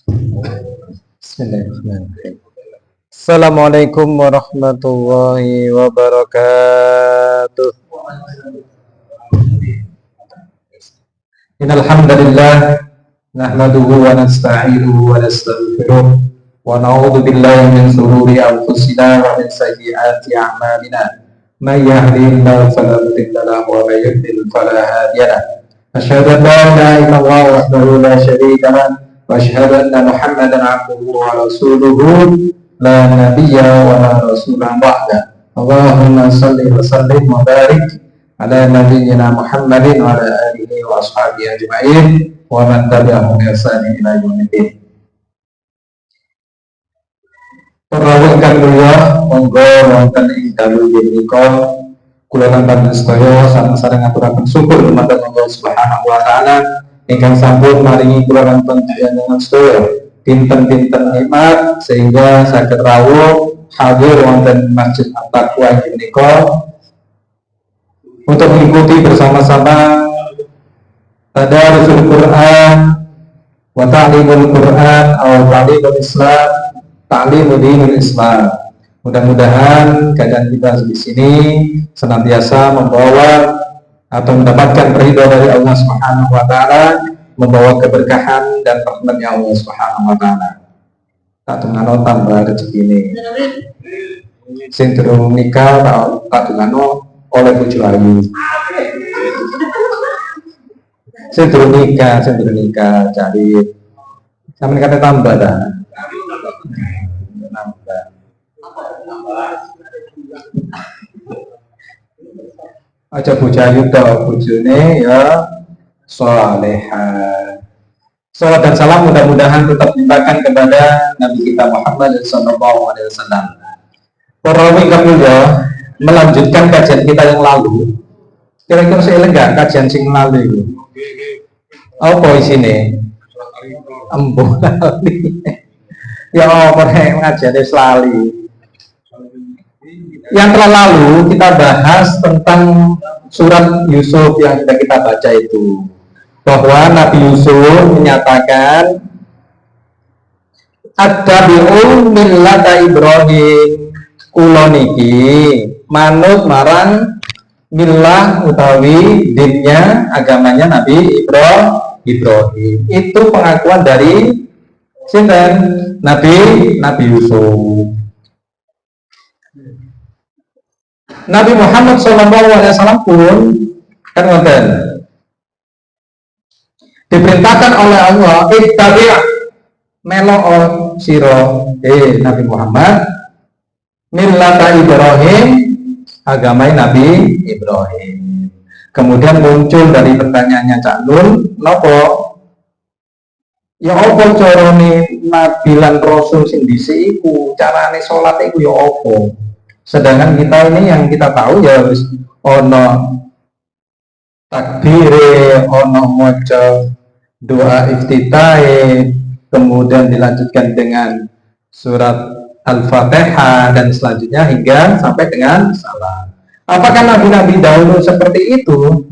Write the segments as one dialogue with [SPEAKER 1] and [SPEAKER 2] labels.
[SPEAKER 1] Bismillahirrahmanirrahim. Assalamualaikum warahmatullahi wabarakatuh. Innal hamdalillah nahmaduhu wa nasta'inuhu wa nastaghfiruh wa na'udzu billahi min shururi anfusina wa min sayyiati a'malina. May yahdihillahu fala mudilla lahu wa may yudlil fala hadiya lahu. Asyhadu an la ilaha illallah wahdahu la syarika lahu wa asyhadu anna Muhammadan 'abduhu wa rasuluhu la nabiyya wa la rasula ba'da. Allahumma shalli wa sallim wa barik ala nabiyyina Muhammadin wa ala alihi wa ashabihi ajma'in wa man tabi'ahum bi ihsanin ila yaumiddin. Para ingkang mulya, monggo wonten ing dalu menika kula lan sedaya sareng ngaturaken syukur dumateng Allah Subhanahu wa taala ingkang sampun maringi kula lan panjenengan sedaya dinten-dinten nikmat sehingga saged rawuh hadir wonten Masjid At-Taqwa menika untuk mengikuti bersama-sama Tadarusul Quran wa Ta'limul Quran atau Ta'limul Islam, Ta'limul Dinul Islam. Mudah-mudahan keadaan kita di sini senantiasa membawa atau mendapatkan ridho dari Allah Subhanahu wa taala, membawa keberkahan dan rahmatnya Allah Subhanahu wa taala. Tak tungano tambah rezeki ini. Sing durung nikah tak tungano oleh bojo ayu. Sing durung nikah cari sampeyan kate tambah dah. Nambah. Aja bojo ayu to, bojone ya salehah. Salam dan salam mudah-mudahan tetap diberikan kepada Nabi kita Muhammad sallallahu alaihi wasallam. Para ingkang mulya, melanjutkan kajian kita yang lalu. Kira-kira saya lega kajian sing lalu itu. Apa isine? Embuh lali. Ya apa nek ngajane lali. Yang telah lalu kita bahas tentang surat Yusuf yang sudah kita baca itu, bahwa Nabi Yusuf menyatakan attabi'u millata Ibrahim, kula niki manut marang millah utawi dinnya agamanya Nabi Ibrahim. Itu pengakuan dari sinten? Nabi Yusuf. Nabi Muhammad SAW pun kan ngoten diperintahkan oleh Allah, ittabi' melo sira Nabi Muhammad millata Ibrahim, agamai Nabi Ibrahim. Kemudian muncul dari pertanyaannya Cak Nun, nopo ya apa carane nabi lan rasul sing dhisik iku, carane salat iku ya apa? Sedangkan kita ini yang kita tahu ya harus ono takbire, ono maca doa iftitahe, kemudian dilanjutkan dengan surat Al-Fatihah dan selanjutnya hingga sampai dengan salam. Apakah nabi-nabi dahulu seperti itu?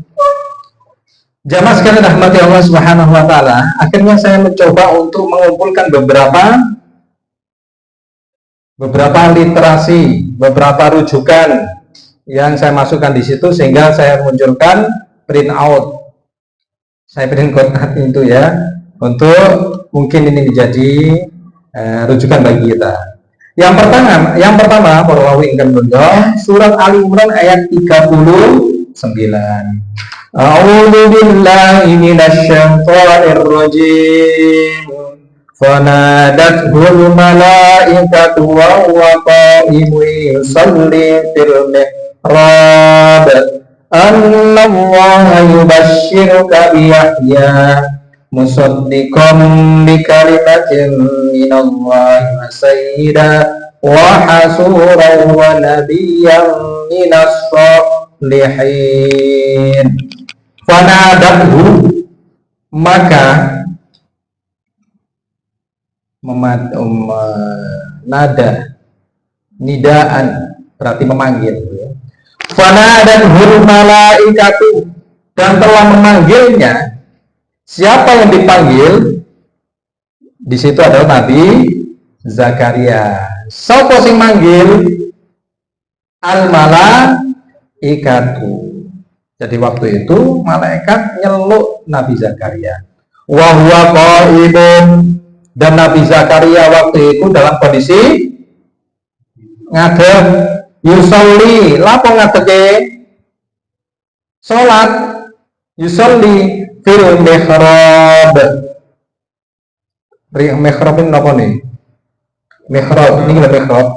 [SPEAKER 1] Jamaah sekalian rahmati Allah Subhanahu wa taala, akhirnya saya mencoba untuk mengumpulkan beberapa literasi, beberapa rujukan yang saya masukkan di situ sehingga saya munculkan print out. Saya print out itu ya, untuk mungkin ini menjadi rujukan bagi kita. Yang pertama para wali ingkang mulya, surat Ali Imran ayat 39. A'udzu billahi minasy syaithanir rajim. Fanadathul malaikatu wa huwa qa'imun yusalli fil mihrab anna Allaha yubashshiruka bi Yahya musaddiqan bi kalimatin minallahi wa sayyidan wa hasuran wa nabiyyan minas shalihin. Fanadathul, maka nada nidaan berarti memanggil. Fana dan hur malaikatu, dan telah memanggilnya. Siapa yang dipanggil? Di situ adalah Nabi Zakaria. Sapa sing manggil? Al malaikatu. Jadi waktu itu malaikat nyeluk Nabi Zakaria. Wa huwa qaimun, dan Nabi Zakaria waktu itu dalam kondisi ngadeg, yusolli, lapo ngadege? Salat, yusolli fil mihrab. Mihrab ini apa nih? Mihrab, ini adalah mihrab.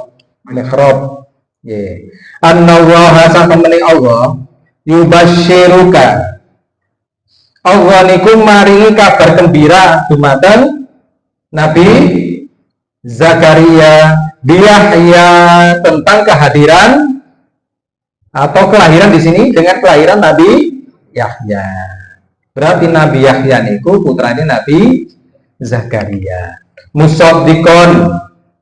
[SPEAKER 1] Mihrab. Yeah. Annallaha sakamani Allah yubasyiruka. Allah niku maringi kabar gembira dumateng Nabi Zakaria Yahya tentang kehadiran atau kelahiran di sini dengan kelahiran Nabi Yahya. Berarti Nabi Yahya niku putrane Nabi Zakaria. Musaddiqon,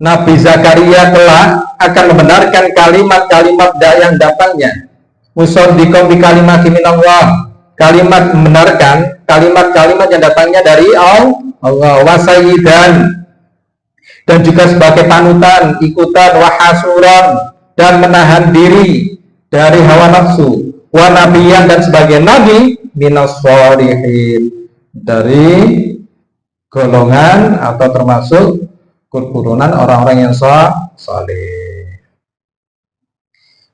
[SPEAKER 1] Nabi Zakaria telah akan membenarkan kalimat-kalimat yang datangnya. Musaddiqon bi kalimat minallah, kalimat membenarkan kalimat-kalimat yang datangnya dari Allah. Wasayyidan, dan juga sebagai panutan, ikutan, wahasuran, dan menahan diri dari hawa nafsu. Wa nabiyan, dan sebagai nabi minas sholihin, dari golongan atau termasuk keturunan orang-orang yang saleh.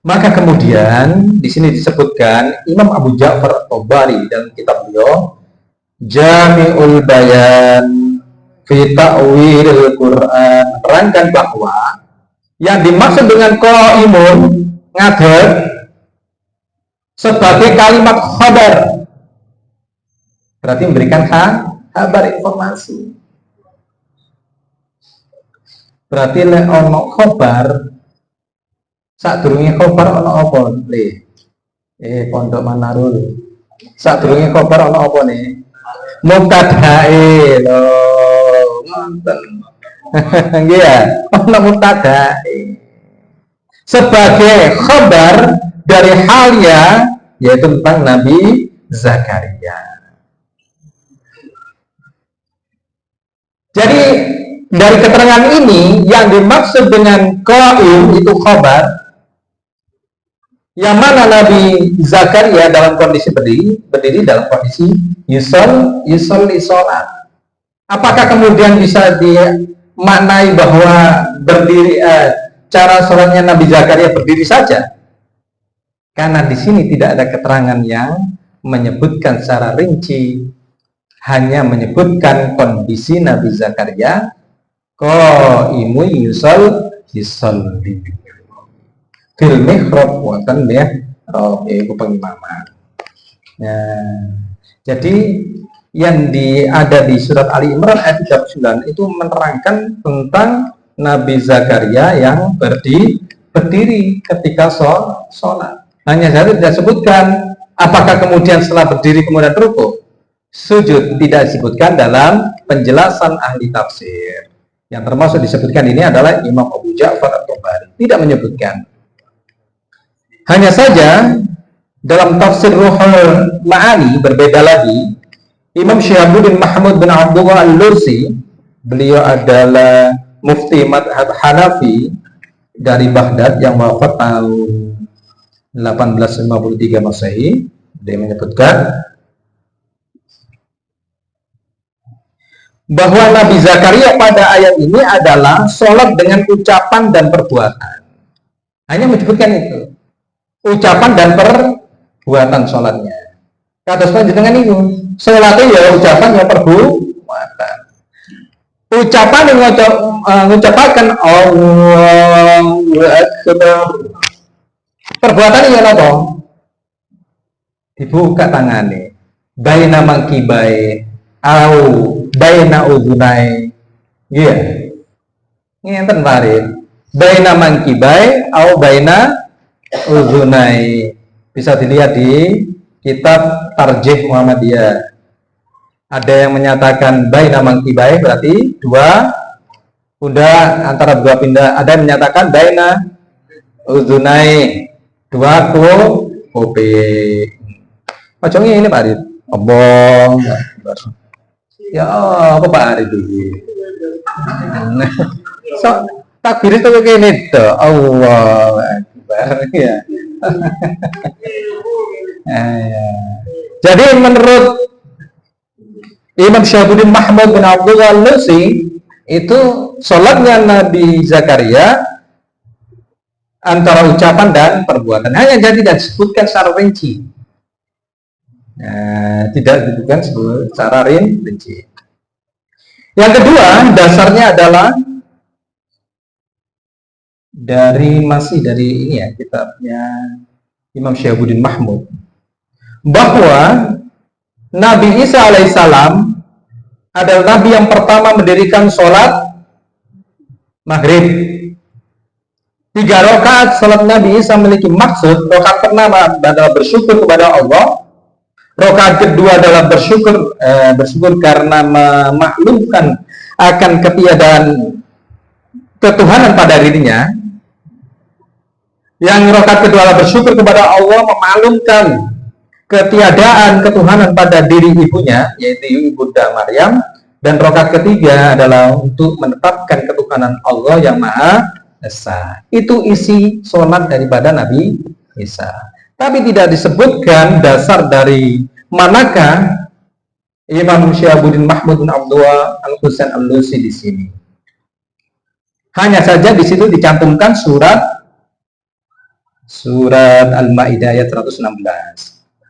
[SPEAKER 1] Maka kemudian di sini disebutkan Imam Abu Ja'far At-Tabari dalam kitab beliau Jami'ul Bayan fi Ta'wilil Quran, menerangkan bahwa yang dimaksud dengan qaimun ngadeg sebagai kalimat khabar, berarti memberikan kabar, informasi. Berarti lek ono khabar, sadurunge khabar ono apa? Pondok Manarul. Sadurunge khabar ono apa nih? Mubtadae lho. Ngoten. Nggih ya, ono mubtadae. Sebagai khabar dari halnya, yaitu tentang Nabi Zakaria. Jadi dari keterangan ini yang dimaksud dengan qaim itu khabar, yang mana Nabi Zakaria dalam kondisi berdiri dalam kondisi yusolli sholat. Apakah kemudian bisa dimaknai bahwa berdiri cara sholatnya Nabi Zakaria berdiri saja? Karena di sini tidak ada keterangan yang menyebutkan secara rinci, hanya menyebutkan kondisi Nabi Zakaria qaimu yusolli fil mihrab wonten mihrab, yaitu pengimaman. Jadi yang ada di surat Ali Imran ayat 39 itu menerangkan tentang Nabi Zakaria yang berdiri ketika sholat. Hanya saja tidak sebutkan apakah kemudian setelah berdiri kemudian rukuk, sujud, tidak disebutkan dalam penjelasan ahli tafsir. Yang termasuk disebutkan ini adalah Imam Abu Ja'far At-Tabari, tidak menyebutkan. Hanya saja dalam tafsir Ruhul Ma'ani berbeda lagi. Imam Syihabuddin Mahmud bin Abdullah Al-Lursi, beliau adalah mufti madhab Hanafi dari Baghdad yang wafat tahun 1853 Masehi. Dia menyebutkan bahwa Nabi Zakaria pada ayat ini adalah sholat dengan ucapan dan perbuatan. Hanya menyebutkan itu, ucapan dan perbuatan sholatnya. Kata selanjutnya itu, sholatnya ya ucapan ya perbuatan. Ucapan yang mengucapkan Allahu Akbar. Perbuatan ini apa? Dibuka tangannya, baina mangkibai au baina udhunai. Iya. Ngenten parit. Baina mangkibai au baina udhunai. Bisa dilihat di kitab Tarjih Muhammadiyah. Ada yang menyatakan baina mangkibai berarti dua pundak, antara dua pindah. Ada yang menyatakan baina udhunai, dua kuping. Macamnya ini Pak Arit. Obong. Ya, apa Pak Arit itu? So, takbir itu begini tuh, Allah Akbar ya. Jadi menurut Imam Syahabuddin Mahmud bin Abdullah Al-Lusi, itu sholatnya Nabi Zakaria antara ucapan dan perbuatan, hanya jadi tidak disebutkan secara rinci. Tidak disebutkan secara rinci. Yang kedua, dasarnya adalah masih dari ini ya, kitabnya Imam Syahabuddin Mahmud, bahwa Nabi Isa alaihissalam adalah Nabi yang pertama mendirikan sholat maghrib. 3 rakaat sholat Nabi Isa memiliki maksud. Rakaat pertama adalah bersyukur kepada Allah. Rakaat kedua adalah bersyukur karena memaklumkan akan ketiadaan ketuhanan pada dirinya. Yang rakaat kedua adalah bersyukur kepada Allah, memaklumkan ketiadaan ketuhanan pada diri ibunya, yaitu Ibunda Maryam. Dan rakaat ketiga adalah untuk menetapkan ketuhanan Allah yang Maha Esa. Itu isi sholat daripada Nabi Isa. Tapi tidak disebutkan dasar dari manakah Imam Syahabuddin Mahmud bin Abdullah Al-Husain Al-Lusi di sini. Hanya saja di situ dicantumkan surat Al-Maidah ayat 116.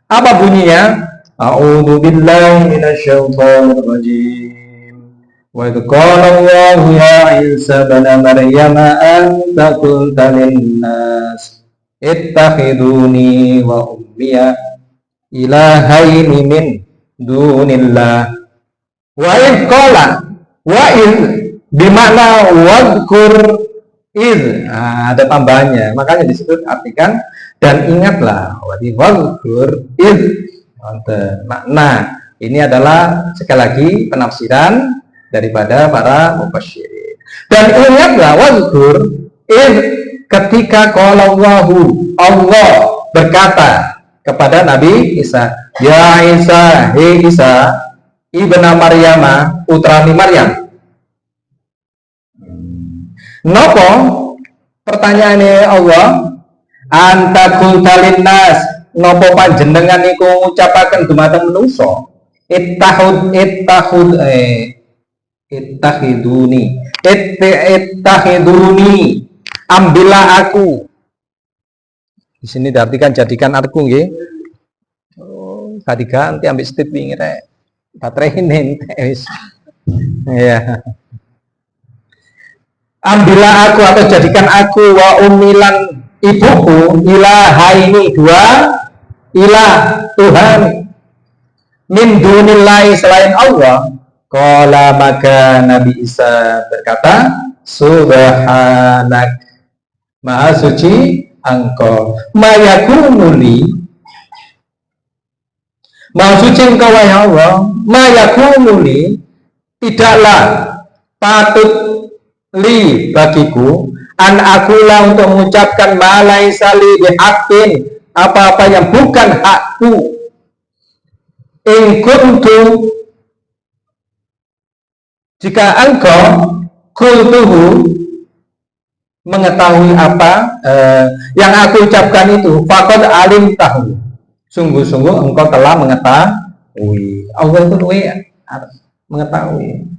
[SPEAKER 1] Apa bunyinya? A'udzu billahi minasyaitonir rajim. Wa idz qala Allahu ya Isa ibn Maryam anta qulta lin-nas ittakhiduni wa ummiya ilahaini min dunillah. Wa idz qala, wa idz bimakna wadhkur idz, ada tambahannya, makanya disebut artikan dan ingatlah. Wadhkur idz, makna ini adalah sekali lagi penafsiran daripada para mufassirin. Dan ingatlah, wadhkur idz, ketika qala Allah berkata kepada Nabi Isa, ya Isa, hei Isa ibna Maryam, putrani Maryam. Nopo pertanyaannya Allah, anta kuntalin nas, nopo panjenengan niku ngucapaken dumateng manusa, ittahiduni, ambillah aku. Di sini diartikan jadikan aku nggih. Oh, tadi ganti ambil step wingi rek. Baterai ini wis. Ya. Ambillah aku atau jadikan aku wa umilan ibuku ilahaini, dua ilah Tuhan, min dunillahi, selain Allah. Qala, maka Nabi Isa berkata, subhanak, maha suci engkau, mayakumuli, maha suci engkau wahai Allah, mayakumuli, tidaklah patut li bagiku an akulah untuk mengucapkan malai sali bihaqqin, apa-apa yang bukan hakku, in kuntu, jika engkau kultuhu, mengetahui apa yang aku ucapkan itu, faqad alim tahu, sungguh-sungguh engkau telah mengetahui. Allah itu mengetahui.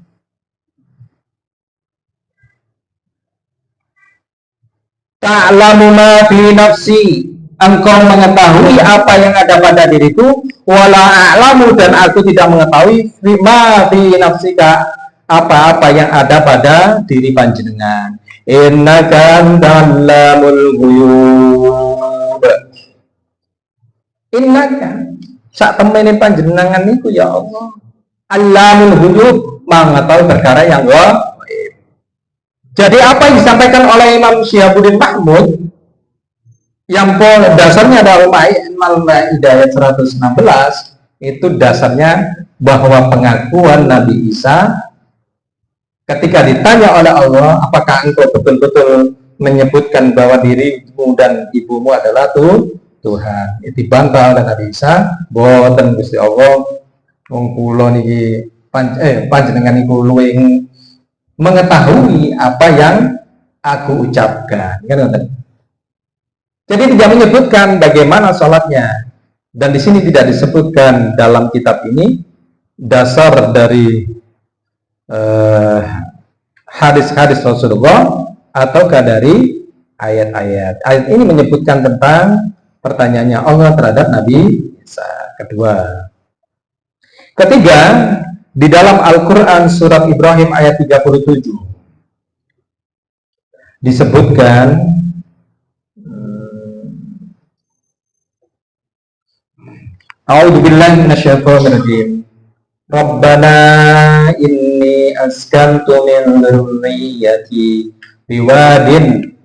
[SPEAKER 1] Ta'lamu ma fi nafsi, engkau mengetahui apa yang ada pada diriku, wala a'lamu, dan aku tidak mengetahui ma fi nafsika, apa-apa yang ada pada diri panjenengan. Innaka antallamul ghuyub. Innaka, sak temene panjenengan niku ya Allah, allamul ghuyub, mengetahui perkara yang gaib. Jadi apa yang disampaikan oleh Imam Syahabuddin Mahmud yang dasarnya adalah Al-Maidah ayat 116, itu dasarnya bahwa pengakuan Nabi Isa ketika ditanya oleh Allah, apakah engkau betul-betul menyebutkan bahwa dirimu dan ibumu adalah Tuhan, itu dibantah oleh Nabi Isa, boten Gusti Allah, wong kula niki panjenengan niku luwih mengetahui apa yang aku ucapkan. Jadi tidak menyebutkan bagaimana sholatnya, dan di sini tidak disebutkan dalam kitab ini dasar dari hadis-hadis Rasulullah ataukah dari ayat-ayat. Ayat ini menyebutkan tentang pertanyaannya Allah terhadap Nabi Isa. Ketiga, di dalam Al-Quran surat Ibrahim ayat 37 disebutkan A'udzubillahi minasyaitonir rajim. Rabbana inni askantu min dzurriyyati biwadin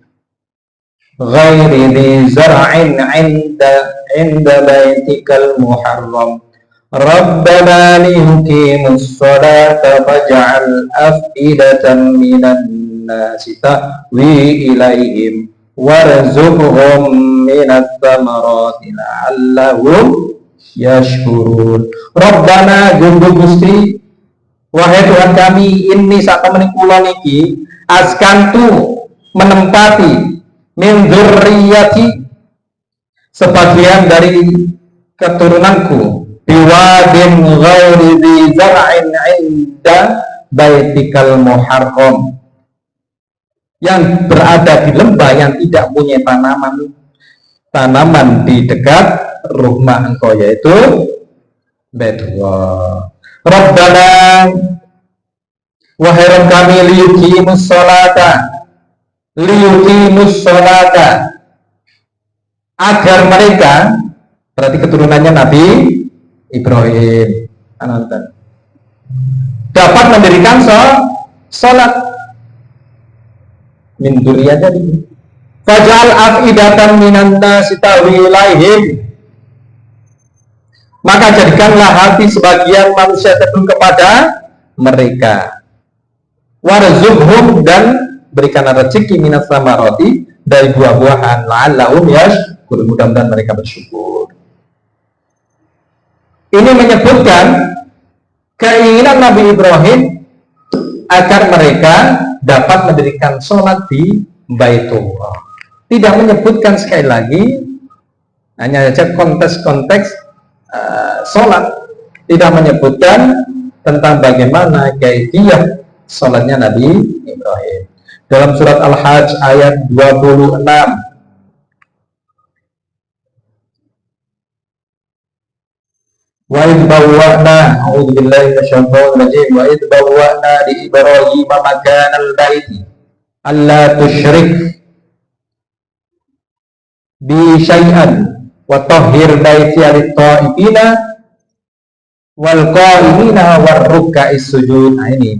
[SPEAKER 1] ghairi dzi zar'in 'inda baitikal muharram. Rabbana liyuqimus sholata faj'al af'idatan minan nasi tahwi ilaihim warzuqhum minats thamarati la'allahum yashkurun. Rabbana gundu Gusti, wahai Tuhan kami, ini saat temen kula niki askantu menempati min dzurriyyati sebagian dari keturunanku biwadin ghairi dzi zar'in 'inda baitikal muharram, yang berada di lembah yang tidak punya tanaman di dekat rumah engkau, yaitu Baitullah. Rabbana, wahai Rabb kami, liyuqimus sholata, agar mereka, berarti keturunannya Nabi Ibrahim, dapat mendirikan sholat min dzurriyyati. Faj'al af'idatan minan nasi tahwi ilaihim, maka jadikanlah hati sebagian manusia cenderung kepada mereka. Warzuqhum, dan berikanlah rezeki minas samarati, dari buah-buahan, la'allahum yashkurun, mudah-mudahan mereka bersyukur. Ini menyebutkan keinginan Nabi Ibrahim agar mereka dapat mendirikan sholat di Baitullah. Tidak menyebutkan sekali lagi, hanya saja konteks sholat, tidak menyebutkan tentang bagaimana kaifiyah sholatnya Nabi Ibrahim. Dalam surat Al-Hajj ayat 26, wa idh bawwa'na, a'udzubillahi minasyaitonir rajim, wa idh bawwa'na li Ibrahim makanal baiti alla tusyrik bi syai'an wa tahhir baiti lit-ta'ifina wal qa'imina war ruk'a'is sujud. Nah ini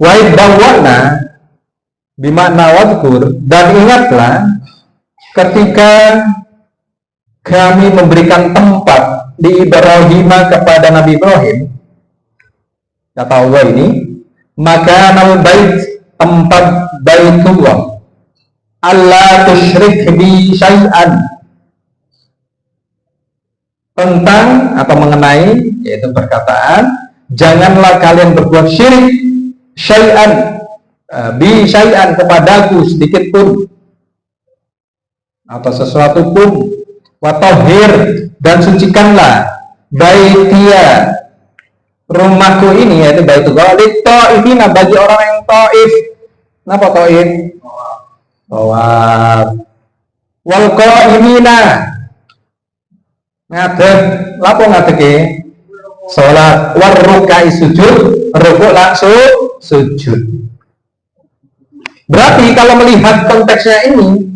[SPEAKER 1] wa idh bawwa'na bimakna wadhkur, dan ingatlah ketika kami memberikan tempat di Ibrahim kepada Nabi Ibrahim, kata Allah ini, makanal bait, tempat Baitullah, alla tusyrik bi syai'an, tentang atau mengenai, yaitu perkataan, janganlah kalian berbuat syirik syai'an, bi syai'an, kepadaku sedikit pun atau sesuatu pun, wa tahhir, dan sucikanlah baitia, rumahku ini, yaitu Baitullah, lit-ta'ifina, bagi orang yang ta'if. Kenapa ta'if? Tawaf. Wal qa'imina, ngadeg, lapo ngadege? Salat. War ruk'a'is sujud, rukuk langsung sujud. Berarti kalau melihat konteksnya ini,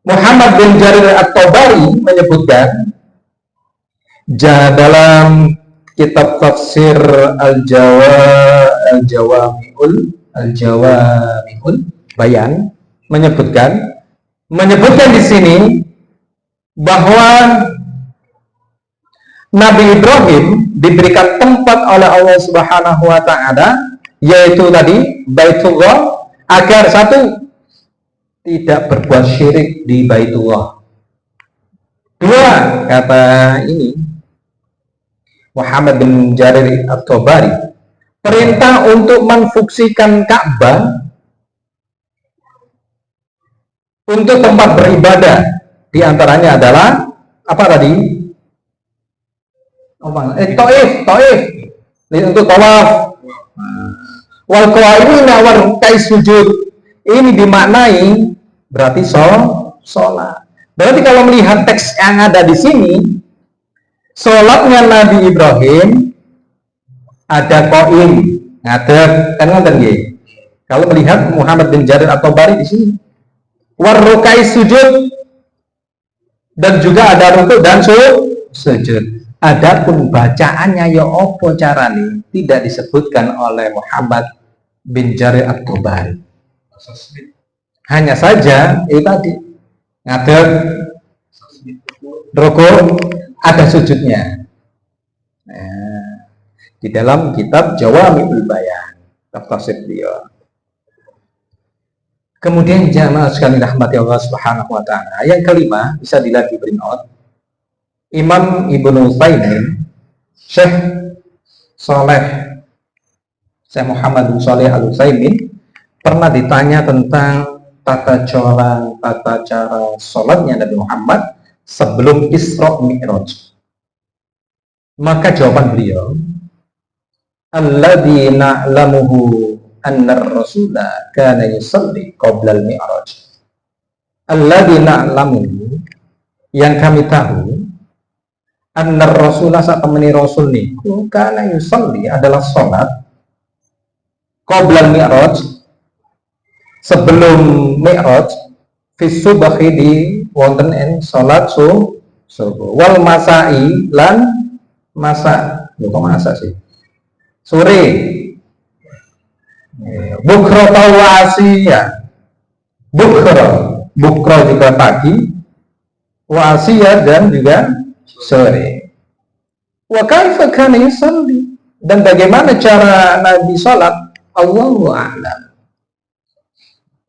[SPEAKER 1] Muhammad bin Jarir At-Tabari menyebutkan dalam kitab tafsir Al-Jawami'ul Bayan, menyebutkan di sini bahwa Nabi Ibrahim diberikan tempat oleh Allah Subhanahu wa taala, yaitu tadi Baitullah, agar satu, tidak berbuat syirik di Baitullah. Dua, kata ini Muhammad bin Jarir At-Tabari, perintah untuk menfungsikan Ka'bah untuk tempat beribadah. Di antaranya adalah apa tadi? Taif. Untuk tawaf. Wal qa'imina wal ruk'i sujud. Ini dimaknai berarti sholat. Berarti kalau melihat teks yang ada di sini, sholatnya Nabi Ibrahim ada qa'im, ngadeg, kan ngoten nggih. Kalau melihat Muhammad bin Jarir at-Tabari di sini, war ruk'i sujud, dan juga ada rukuk dan sujud. Adapun bacaannya ya apa carane tidak disebutkan oleh Muhammad bin Jarir at-Tabari. Hanya saja itu tadi ngadeg, rukuk, ada sujudnya. Nah, di dalam kitab Jawami'ul Bayan, tafsir beliau. Kemudian jamaah sekalian rahmati Allah Subhanahu wa taala. Yang kelima bisa dilihat di printout. Imam Ibnu Utsaimin, Syekh Muhammad bin Shalih Al-Utsaimin pernah ditanya tentang tata cara sholatnya Nabi Muhammad sebelum Isra Mi'raj. Maka jawaban beliau, alladzi na'lamuhu anna ar-rasula kana yusalli qabla al-mi'raj. Alladzi na'lamuhu, yang kami tahu, anna ar-rasula saat temani Rasul niku kana yusalli adalah sholat qabla al-mi'raj, sebelum mi'raj, fi subhi di wonten ing sholat subuh, wal masai lan masa, kok masa sih, sore, bukro tawasiya, bukro juga pagi, wasiya dan juga sore. Wa kaifa kana yusalli, dan bagaimana cara Nabi salat, Allahu a'lam.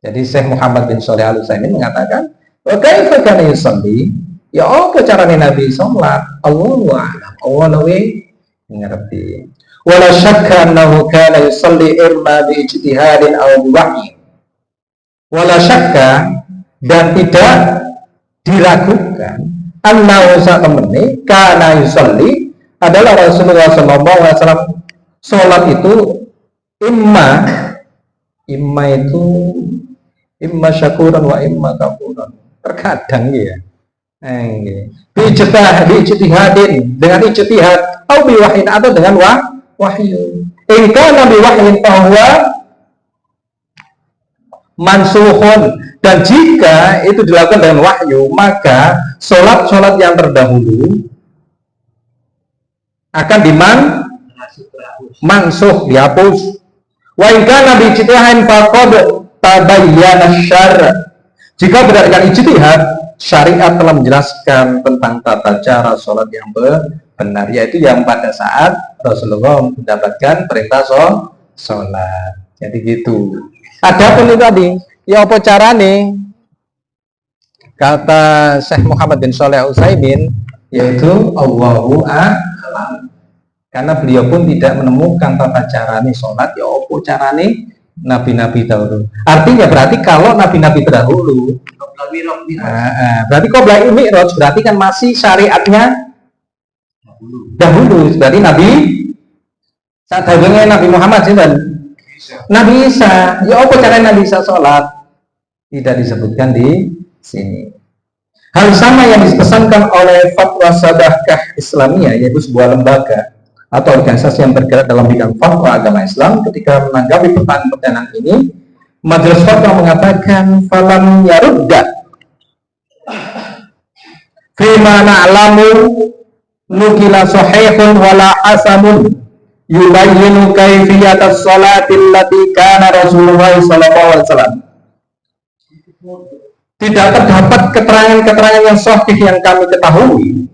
[SPEAKER 1] Jadi Syekh Muhammad bin Shalih Al-Utsaimin mengatakan, wa kaifa kana yusalli, ya apa caranya Nabi salat, Allahu a'lam, Allah lebih mengerti. Wala syakka annahu kana yusalli imma bi ijtihadin aw bi wahyi. Wala syakka, dan tidak diragukan, annahu sa'amani kana yusalli adalah Rasulullah sallallahu alaihi wasallam salat itu imma itu imma syakuran wa imma kafuran. Terkadang ya. Ijtihadin, dengan ijtihad, atau bi wahyin, atau dengan wahyu. In kana bi wahyin bahwa mansuhun, dan jika itu dilakukan dengan wahyu, maka sholat yang terdahulu akan mansuh, dihapus. Wa in kana bi ijtihadin faqad tabayyana syar'a. Jika berdasarkan ijtihad, syariat telah menjelaskan tentang tata cara sholat yang benar, yaitu yang pada saat Rasulullah mendapatkan perintah sholat. Jadi gitu. Adapun itu tadi, ya apa carane? Kata Syekh Muhammad bin Shalih Al-Utsaimin, yaitu Allahu a'lam. Karena beliau pun tidak menemukan tata carane sholat, ya apa carane nabi-nabi dahulu. Artinya berarti kalau nabi-nabi terdahulu, berarti qabla mi'raj, berarti kan masih syariatnya dahulu. Berarti Nabi saat dahulunya Nabi Muhammad dan Nabi Isa, ya apa caranya Nabi Isa sholat? Tidak disebutkan di sini. Hal sama yang dipesankan oleh Fatwa Sadaqah Islamiyah, yaitu sebuah lembaga atau organisasi yang bergerak dalam bidang fatwa agama Islam. Ketika menanggapi pertanyaan ini, Majelis Fatwa mengatakan, falam yarudda fima na'lamu nukila sahihun wala hasanun yubayyinu kaifiyatas sholatil lati kana Rasulullah sallallahu alaihi wasallam. Tidak terdapat keterangan-keterangan yang sahih yang kami ketahui,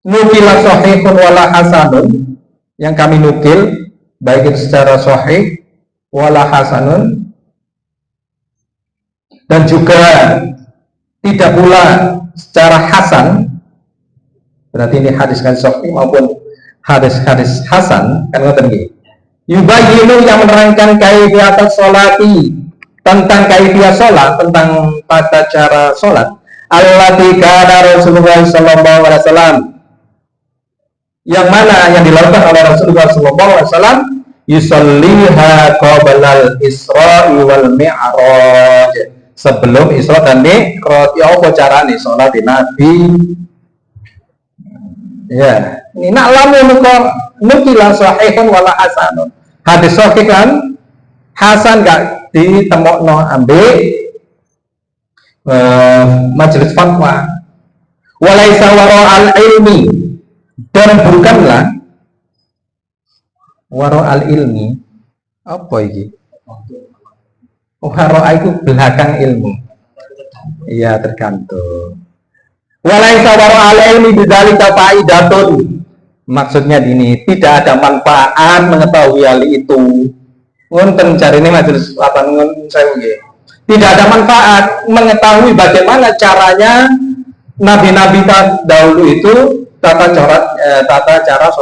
[SPEAKER 1] nukila sahihun wala hasanun, yang kami nukil baik itu secara sahih wala hasanun, dan juga tidak pula secara hasan. Berarti ini hadis-hadis sahih maupun hadis-hadis hasan, kan ngoten nggih. Yubayyinu yang menerangkan kaifiyat sholati, tentang kaifiyah sholat, tentang tata cara sholat. Allati kana Rasulullah sallallahu alaihi wasallam, yang mana yang dilakukan oleh Rasulullah sallallahu alaihi wasallam, yusalliha qablal Isra'i wal Mi'raj, sebelum Isra dan Mi'raj. Ya apa carane sholat Nabi? Ya, ini nak lamun kok nukilah sahihun wala hasanun. Hadis sahih kan hasan gak ditemokno ambek majelis fatwa. Walaisa wara al ilmi, dan bukanlah wara al ilmi apa iki? Wara itu belakang ilmu. Iya, tergantung. Walaisa wara al ilmi bidzalika faidatun. Maksudnya ini tidak ada manfaat mengetahui hal itu. Ngonten cari ini majelis apa saya nggih. Tidak ada manfaat mengetahui bagaimana caranya nabi-nabi dahulu itu tata cara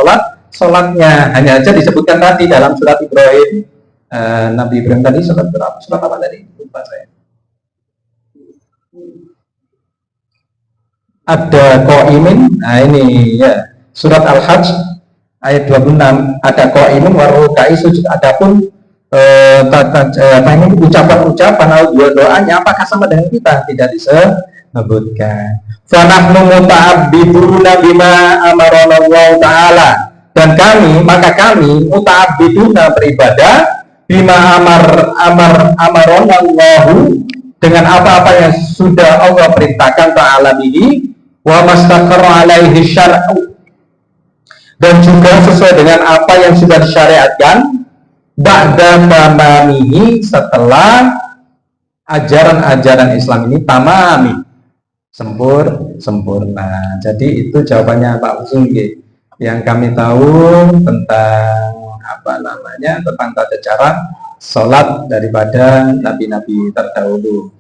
[SPEAKER 1] sholatnya. Hanya saja disebutkan tadi dalam surat Ibrahim. Nabi Ibrahim tadi surat berapa? Surat apa tadi? Lupa saya. Ada qaimin. Nah ini ya. Surat Al-Hajj ayat 26 ada qaimun wa rukai sujud. Adapun ucapan atau doanya apakah sama dengan kita? Tidak disebutkan. Fa nahnu muta'abbiduna bima amarana Allah taala, dan kami muta'abbiduna beribadah bima amarana Allah, dengan apa-apa yang sudah Allah perintahkan ta'ala bihi wa mastaqarra alaihi syar'u, dan juga sesuai dengan apa yang sudah disyariatkan ba'da tamamihi, setelah ajaran-ajaran Islam ini tamami, sempurna. Jadi itu jawabannya Pak Usul yang kami tahu tentang tentang tata cara sholat daripada nabi-nabi terdahulu.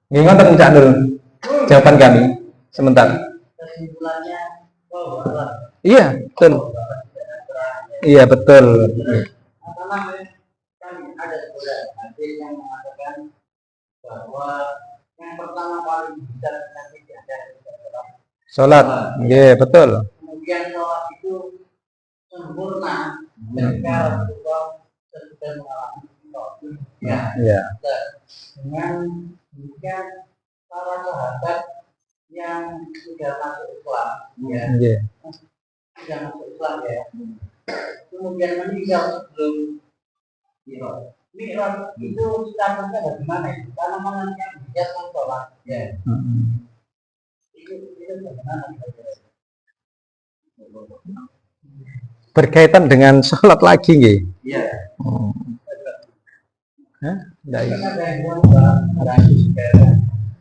[SPEAKER 1] Ingat Cak Nur, jawaban kami sebentar. Iya, betul. Iya, betul.
[SPEAKER 2] Ada sebuah hadis yang mengatakan bahwa yang pertama kali bisa nanti adalah
[SPEAKER 1] sholat. Iya, betul.
[SPEAKER 2] Kemudian sholat itu sempurna ketika Rasulullah sudah mengalami sholat.
[SPEAKER 1] Ya.
[SPEAKER 2] Dengan demikian para sahabat yang sudah masuk Islam, sudah masuk Islam ya, kemudian meninggal sebelum Mi'raj itu statusnya bagaimana itu? Karena mengenai dia sholat ya. Itu bagaimana?
[SPEAKER 1] Berkaitan dengan sholat lagi nggih?
[SPEAKER 2] Iya.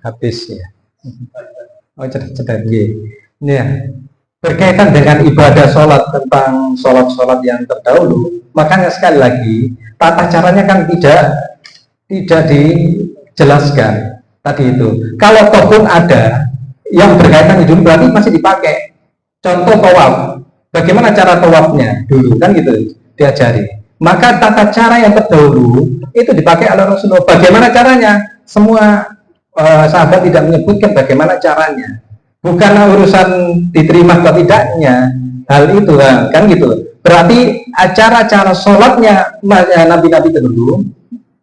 [SPEAKER 1] Habis ya. Oh, cerdas nggih. Ya. Berkaitan dengan ibadah sholat, tentang sholat yang terdahulu, makanya sekali lagi tata caranya kan tidak dijelaskan tadi itu. Kalau toh pun ada yang berkaitan itu berarti masih dipakai. Contoh tawaf, bagaimana cara tawafnya dulu kan gitu diajari. Maka tata cara yang terdahulu itu dipakai oleh Rasulullah. Bagaimana caranya? Semua sahabat tidak menyebutkan bagaimana caranya. Bukan urusan diterima atau tidaknya hal itu kan gitu. Berarti cara sholatnya nabi-nabi dulu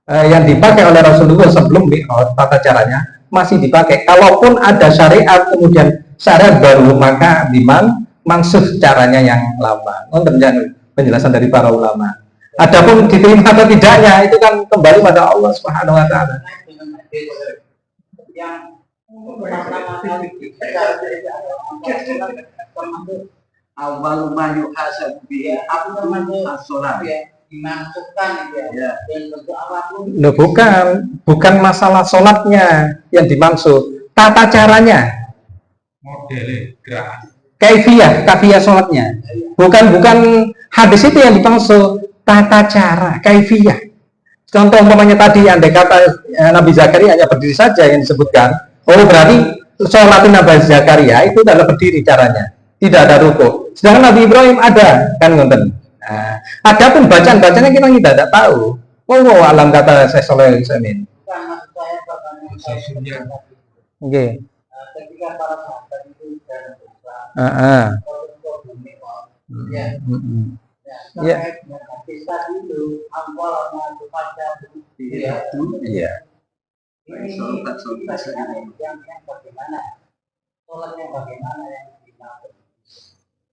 [SPEAKER 1] yang dipakai oleh Rasulullah sebelum Mi'raj, tata caranya masih dipakai. Kalaupun ada syariat kemudian syariat baru, maka mansuh caranya yang lama. Untuk penjelasan dari para ulama. Adapun diterima atau tidaknya itu kan kembali pada Allah Subhanahu wa taala.
[SPEAKER 2] Awal ma yuhasabu bihi as-shalah dimasukkan ya. Dan bentuk apapun.
[SPEAKER 1] Loh, bukan masalah sholatnya yang dimaksud, tata caranya. Model kaifiyah sholatnya. Bukan hadis itu yang dimaksud, tata cara, kaifiyah. Contoh umpamanya tadi andai kata Nabi Zakaria hanya berdiri saja yang disebutkan. Oh, berarti sholat Nabi Zakaria itu adalah berdiri caranya, tidak ada rukuk. Sedangkan Nabi Ibrahim ada kan ngonten. Nah, adapun bacaan-bacanya kita tidak tahu. Oh, alam kata saya Shalih Utsaimin.
[SPEAKER 2] Bukan maksud saya pertanyaan saya
[SPEAKER 1] Oke.
[SPEAKER 2] ketika para sahabat itu dalam Islam, ya,
[SPEAKER 1] Ya.
[SPEAKER 2] terkait dengan hadis tadi itu awalnya kepada ya,
[SPEAKER 1] Iya.
[SPEAKER 2] ini yang bagaimana sholatnya bagaimana yang dimaksud.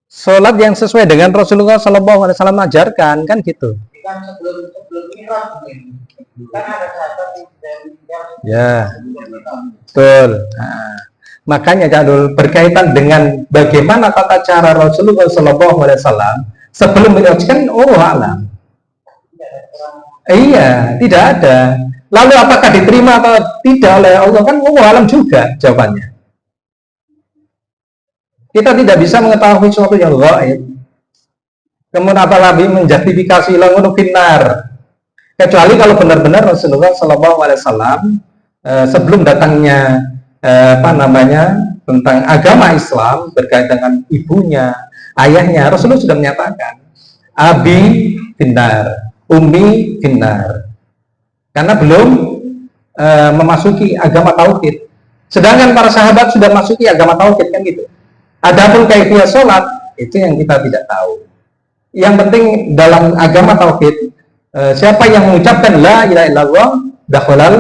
[SPEAKER 1] Sholat yang sesuai dengan Rasulullah SAW ajarkan kan gitu.
[SPEAKER 2] Kan sebelum mihraj kan ada sahabat yang sudah meninggal.
[SPEAKER 1] Ya, betul. Nah, makanya Jadul berkaitan dengan bagaimana tata cara Rasulullah SAW sebelum mihraj kan alam. Iya, tidak ada. Lalu apakah diterima atau tidak oleh Allah kan alam juga jawabannya. Kita tidak bisa mengetahui sesuatu yang gaib. Kemudian apalagi menjustifikasi langun finnar. Kecuali kalau benar-benar Rasulullah SAW sebelum datangnya tentang agama Islam berkaitan dengan ibunya, ayahnya, Rasulullah sudah menyatakan abi finnar, ummi finnar. Karena belum memasuki agama tauhid. Sedangkan para sahabat sudah masuki agama tauhid kan gitu. Adapun kaifiyah sholat itu yang kita tidak tahu. Yang penting dalam agama tauhid, siapa yang mengucapkan la ilaha illallah dakhalal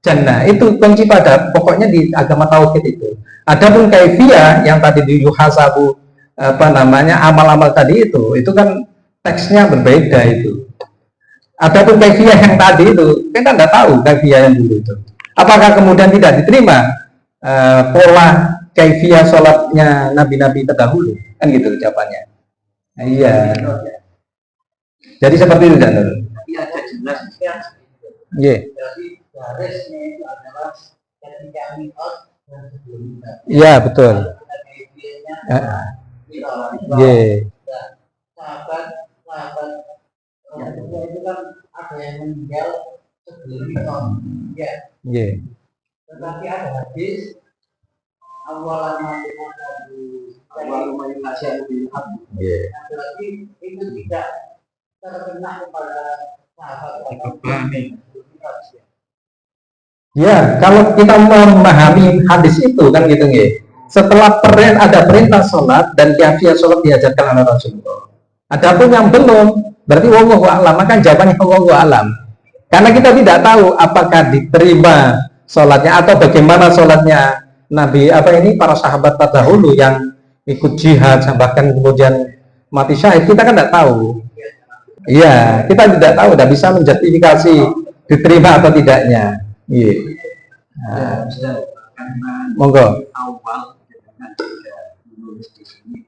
[SPEAKER 1] jannah, itu kunci pada pokoknya di agama tauhid itu. Adapun kaifiyah yang tadi di yuhasabu amal-amal tadi itu kan teksnya berbeda itu. Adapun kaifiyah yang tadi itu kita tidak tahu kaifiyah yang dulu itu. Apakah kemudian tidak diterima pola kaifiyah sholatnya nabi-nabi terdahulu kan gitu jawabannya. Iya. Jadi seperti itu kan?
[SPEAKER 2] Iya, jelas ya.
[SPEAKER 1] Iya.
[SPEAKER 2] Jadi garisnya itu adalah ketika mihraj dan sebelum mihraj.
[SPEAKER 1] Iya, betul.
[SPEAKER 2] Iya. Sahabat itu kan ada yang meninggal sebelum mihraj. Ya.
[SPEAKER 1] Iya.
[SPEAKER 2] Tetapi ada hadis awalan berarti itu tidak terkena kepada sahabat.
[SPEAKER 1] Ya, kalau kita memahami hadis itu kan gitu nggih. Setelah ada perintah sholat dan kaifiyah sholat diajarkan oleh Rasulullah. Adapun yang belum, berarti wallahu a'lam, maka jawabannya wallahu a'lam. Karena kita tidak tahu apakah diterima sholatnya atau bagaimana sholatnya Nabi para sahabat terdahulu yang ikut jihad bahkan kemudian mati syahid, kita kan tidak tahu. Iya, kita tidak tahu, tidak bisa menjustifikasi diterima atau tidaknya. Iya. Nah, monggo.
[SPEAKER 2] Awal dengan tidak menulis di sini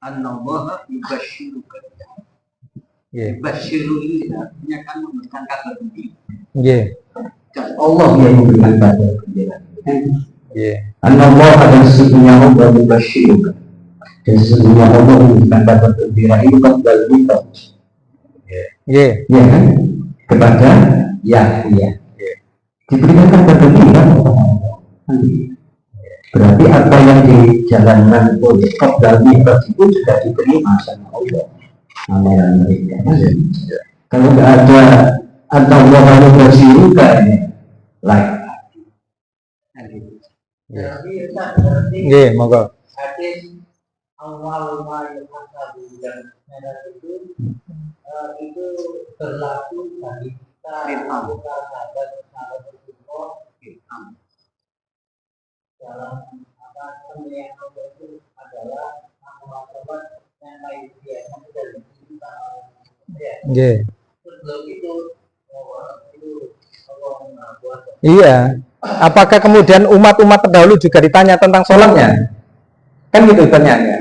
[SPEAKER 2] an-nawaha yubashiruka.
[SPEAKER 1] Iya.
[SPEAKER 2] Basyiru ini artinya kan memberikan kabar gembira.
[SPEAKER 1] Iya.
[SPEAKER 2] Allah yang memberikan kabar gembira.
[SPEAKER 1] Iya.
[SPEAKER 2] An-nawaha dan sesungguhnya Allah yubashiruka. Dan sesungguhnya Allah memberikan kabar gembira itu kan balbita.
[SPEAKER 1] Iya.
[SPEAKER 2] Iya kan? Kepada Yahya. Diberikan kabar gembira. Berarti apa yang dijalankan oleh Qabdal Mihraj itu juga diterima sama Allah. Amalan mereka. Kalau nggak ada atau Allah bersiruka ini, like.
[SPEAKER 1] Iya, monggo.
[SPEAKER 2] Hadis awal ma'ihasabu dan itu berlaku bagi kita sahabat dalam pemilihan Allah itu adalah sahabat yang lain biasa dari kita. Sebelum itu
[SPEAKER 1] Iya. Apakah kemudian umat-umat terdahulu juga ditanya tentang sholatnya? Kan gitu pertanyaannya.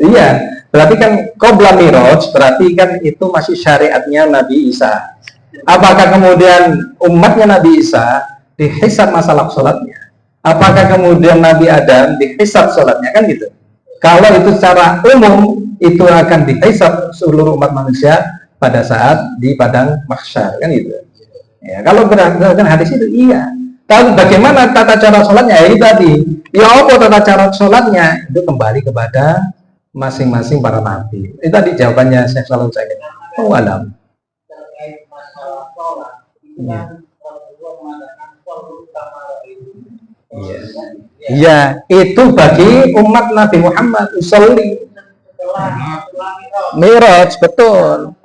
[SPEAKER 1] Iya. Berarti kan qabla miraj, berarti kan itu masih syariatnya Nabi Isa. Apakah kemudian umatnya Nabi Isa dihisab masalah sholatnya? Apakah kemudian Nabi Adam dihisab sholatnya? Kan gitu. Kalau itu secara umum itu akan dihisab seluruh umat manusia pada saat di padang mahsyar, kan gitu. Ya, kalau berdasarkan hadis itu iya. Tapi bagaimana tata cara sholatnya? Ya itu tadi. Ya apa tata cara sholatnya? Itu kembali kepada masing-masing para nabi. Itu tadi jawabannya Syekh Shalal Utsaimin. Oh alam.
[SPEAKER 3] Terkait masalah sholat, itu kan Rasulullah mengatakan sholat kamar itu.
[SPEAKER 1] Iya. Iya, itu bagi umat Nabi Muhammad usolli.
[SPEAKER 3] Setelah
[SPEAKER 1] Miraj, betul.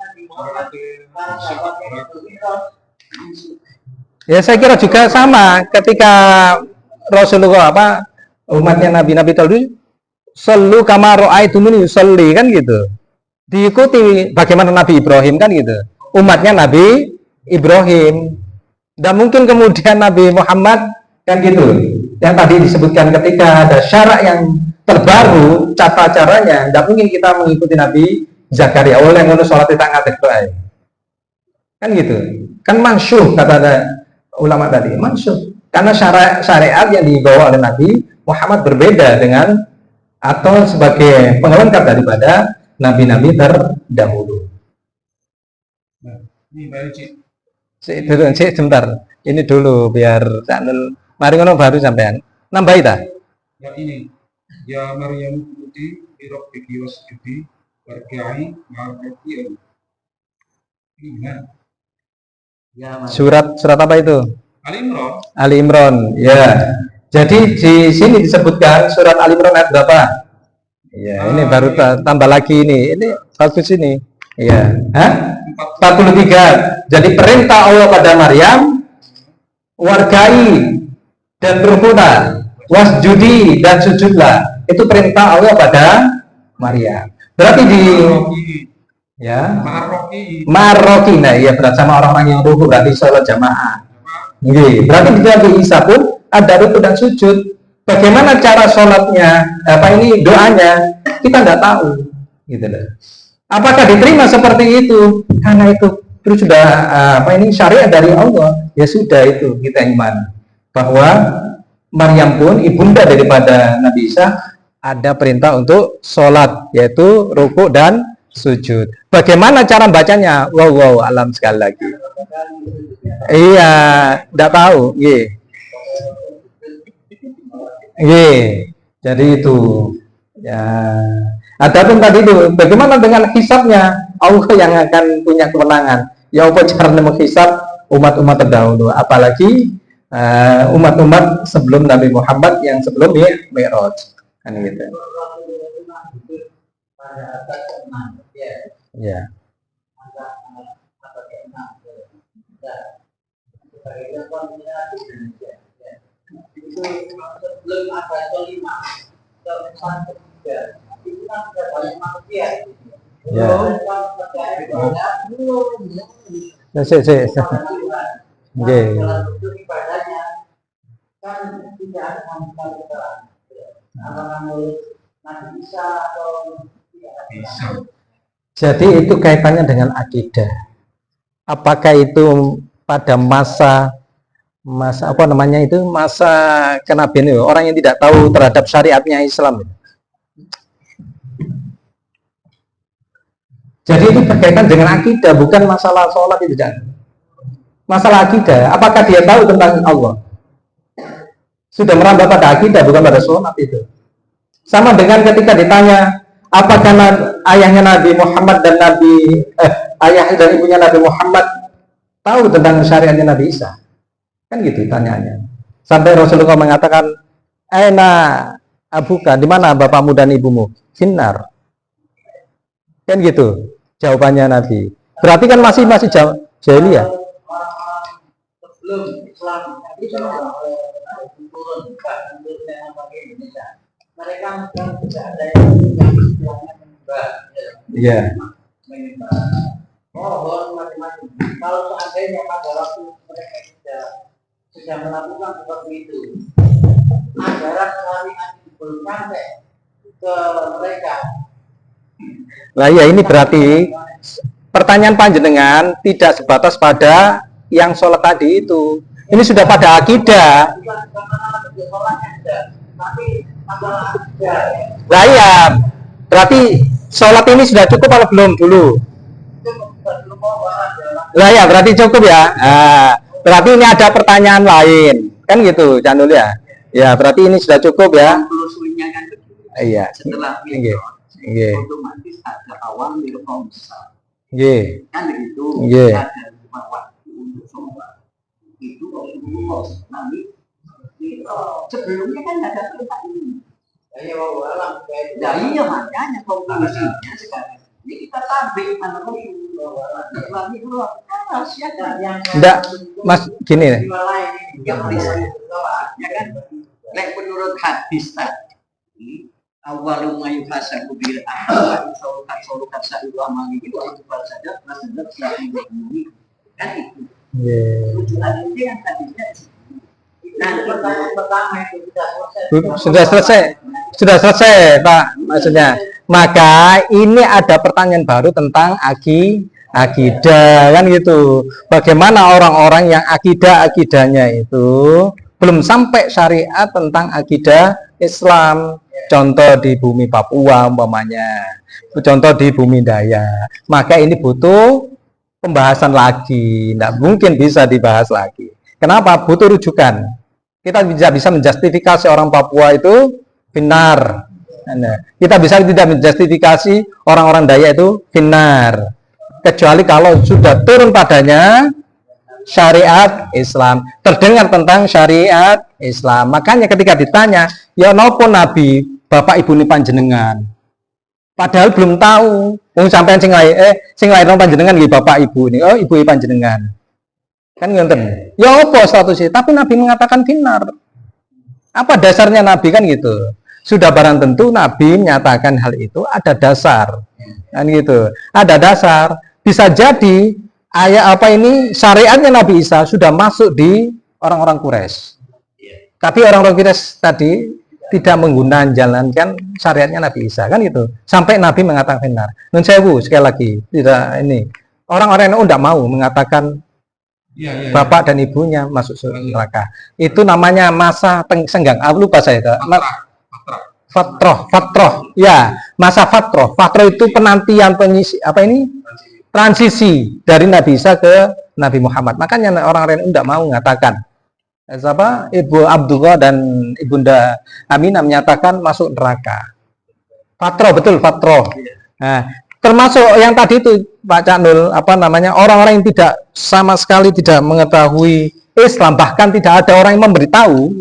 [SPEAKER 1] Ya saya kira juga sama ketika Rasulullah umatnya Nabi tadi sallu kama ra'aitumuni usolli kan gitu. Diikuti bagaimana Nabi Ibrahim kan gitu. Umatnya Nabi Ibrahim. Dan mungkin kemudian Nabi Muhammad kan gitu. Yang tadi disebutkan ketika ada syarak yang terbaru, tata caranya, tidak mungkin kita mengikuti Nabi Zakaria oleh ngono sholat tangan doa. Kan gitu. Kan mansyuh kata ada ulama tadi, mansyuh. Karena syariat yang dibawa oleh Nabi Muhammad berbeda dengan atau sebagai pengelengkap daripada nabi-nabi terdahulu.
[SPEAKER 3] Ini baru Cik.
[SPEAKER 1] Cik, sebentar. Ini dulu biar mari ngono baru sampean. Nambahi ta?
[SPEAKER 3] Ya ini. Ya Maryam Kuti Birabbiki wasjudi warka'i ma'arraki. Ini benar.
[SPEAKER 1] Surat apa itu?
[SPEAKER 3] Ali Imran.
[SPEAKER 1] Ali Imran, ya. Jadi di sini disebutkan surat Ali Imran ayat berapa? Ya, ini baru tambah lagi ini. Ini bagus ini. Ya. 43. Jadi perintah Allah pada Maryam wargai dan berkuda, wasjudi dan sujudlah. Itu perintah Allah pada Maryam. Berarti di ya Marroki, nah ya berarti sama orang-orang yang ruku berarti sholat jamaah. Oke, berarti di Nabi Isa pun ada ruku dan sujud. Bagaimana cara sholatnya? Ini doanya kita tidak tahu, gitu loh. Apakah diterima seperti itu? Karena itu sudah syariat dari Allah. Ya sudah itu kita iman bahwa Maryam pun ibunda daripada Nabi Isa ada perintah untuk sholat yaitu ruku dan sujud. Bagaimana cara bacanya? Wow, alam sekali lagi. Iya, tidak tahu. Jadi itu ya. Adapun tadi itu, bagaimana dengan hisabnya? Allah yang akan punya kewenangan. Ya apa cara menghisab umat-umat terdahulu, apalagi umat-umat sebelum Nabi Muhammad yang sebelum Mi'raj. Kan gitu. Ya.
[SPEAKER 3] Sebelum ada kelima, itu kan sudah banyak manusia.
[SPEAKER 1] Ya.
[SPEAKER 3] Ibadahnya kan tidak ada sama sekali kesalahan. Apakah menurut Nabi Isa atau tidak ada?
[SPEAKER 1] Jadi itu kaitannya dengan akidah. Apakah itu pada masa kenabian itu, orang yang tidak tahu terhadap syariatnya Islam. Jadi itu berkaitan dengan akidah, bukan masalah sholat itu jangan. Masalah akidah, apakah dia tahu tentang Allah? Sudah merambah pada akidah, bukan pada sholat itu. Sama dengan ketika ditanya, apakah ayahnya Nabi Muhammad dan ayah dan ibunya Nabi Muhammad tahu tentang syariatnya Nabi Isa? Kan gitu tanyaannya. Sampai Rasulullah mengatakan, "Aina abuka, di mana bapakmu dan ibumu?" Finnar. Kan gitu jawabannya Nabi. Berarti kan masih jahiliyah.
[SPEAKER 3] Sebelum Islam turun Indonesia, mereka tidak ada yang menyembah.
[SPEAKER 1] Iya.
[SPEAKER 3] Macam-macam. Kalau seandainya pada waktu mereka sudah melakukan seperti itu, ajaran syariat belum sampai ke mereka.
[SPEAKER 1] Nah ya ini berarti pertanyaan panjenengan tidak sebatas pada yang sholat tadi itu. Ini sudah pada akidah. Nah ya berarti sholat ini sudah cukup atau belum dulu? Nah ya berarti cukup ya. Berarti ini ada pertanyaan lain kan gitu Canul ya. Ya berarti ini sudah cukup ya. Iya. Nggih.
[SPEAKER 2] otomatis ada awal komsa.
[SPEAKER 1] Nggih.
[SPEAKER 2] Kan begitu.
[SPEAKER 1] Nggih.
[SPEAKER 2] Ada 5 waktu untuk sholat. Itu Rasulullah Nabi sebelumnya kan ada perintah ini. Ya iya makanya konklusinya sekarang ini kita tabik anak Rasulullah. Kan harus ya kan yang
[SPEAKER 1] Enggak, Mas, gini nih.
[SPEAKER 2] yang ya kan. Lek menurut hadis tadi awal yuhasabu bil amal solukat sa'il amal itu akbar saja maksudnya ini kan itu. Tujuan ini yang tadinya nah pertanyaan pertama itu
[SPEAKER 1] Sudah selesai Pak, maksudnya. Maka ini ada pertanyaan baru tentang akidah kan gitu. Bagaimana orang-orang yang akidahnya itu belum sampai syariat tentang akidah Islam. Contoh di bumi Papua umpamanya, contoh di bumi Dayak. Maka ini butuh pembahasan lagi, tidak mungkin bisa dibahas lagi. Kenapa? Butuh rujukan. Kita bisa menjustifikasi orang Papua itu benar. Kita bisa tidak menjustifikasi orang-orang Dayak itu benar. Kecuali kalau sudah turun padanya syariat Islam, terdengar tentang syariat Islam. Makanya ketika ditanya, ya nopo Nabi, bapak ibu ini panjenengan. Padahal belum tahu. Wong sampean sing lair panjenengan nggih bapak ibu ini. Oh, ibu panjenengan. Kan ngoten. Ya apa statusnya? Tapi Nabi mengatakan benar. Apa dasarnya Nabi kan gitu. Sudah barang tentu Nabi menyatakan hal itu ada dasar. Kan gitu. Ada dasar. Bisa jadi ayat apa ini syariatnya Nabi Isa sudah masuk di orang-orang Quraisy. Tapi orang-orang Quraisy tadi tidak menggunakan jalankan syariatnya Nabi Isa kan gitu. Sampai Nabi mengatakan benar. Nun sewu sekali lagi tidak ini. Orang-orang yang tidak mau mengatakan bapak dan ibunya masuk neraka. Itu namanya masa senggang. Aku lupa saya itu. Fatroh. Ya, masa fatroh. Fatroh itu penantian pengisi apa ini? Transisi dari Nabi Isa ke Nabi Muhammad. Makanya orang-orang yang tidak mau mengatakan siapa? Ibu Abdullah dan Ibunda Aminah menyatakan masuk neraka. Fatroh, betul fatroh. Nah, termasuk yang tadi itu Pak Cak Nul, apa namanya, orang-orang yang tidak sama sekali tidak mengetahui Islam, bahkan tidak ada orang yang memberitahu,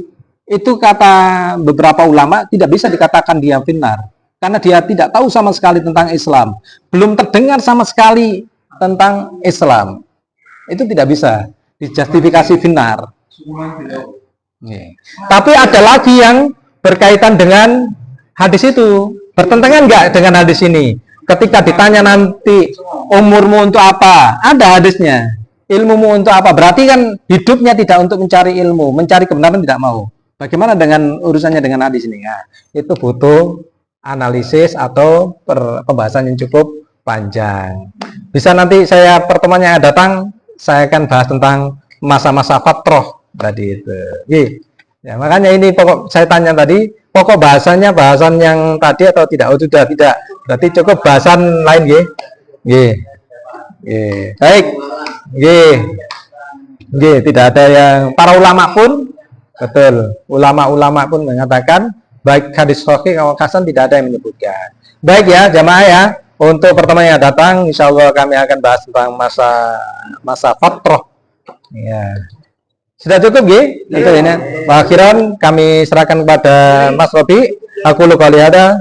[SPEAKER 1] itu kata beberapa ulama tidak bisa dikatakan dia benar. Karena dia tidak tahu sama sekali tentang Islam, belum terdengar sama sekali tentang Islam, itu tidak bisa dijustifikasi benar. Tapi ada lagi yang berkaitan dengan hadis itu, bertentangan nggak dengan hadis ini? Ketika ditanya nanti umurmu untuk apa, ada hadisnya. Ilmumu untuk apa? Berarti kan hidupnya tidak untuk mencari ilmu, mencari kebenaran tidak mau. Bagaimana dengan urusannya dengan hadis ini? Nah, itu butuh analisis atau pembahasan yang cukup panjang. Bisa nanti saya pertemuan yang datang saya akan bahas tentang masa-masa fatroh tadi itu. Ya, makanya ini pokok saya tanya tadi, pokok bahasanya bahasan yang tadi atau tidak? Oh, sudah tidak. Berarti cukup bahasan lain nggih. Nggih. Nggih. Baik. Nggih. Nggih, tidak ada yang para ulama pun betul. Ulama-ulama pun mengatakan baik hadis sahih atau hasan tidak ada yang menyebutkan. Baik ya jamaah ya, untuk pertemuan yang datang insya Allah kami akan bahas tentang masa fatroh. Ya. Sudah cukup nggih? Itu ini. Akhiran kami serahkan kepada Mas Robi. Aku lupa ada.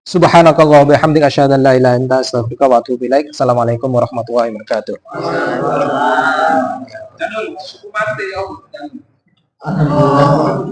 [SPEAKER 1] Subhanakallah wa bihamdika asyhadu an la ilaha illa anta astaghfiruka wa atubu ilaik. Assalamualaikum warahmatullahi wabarakatuh.
[SPEAKER 2] Alhamdulillah.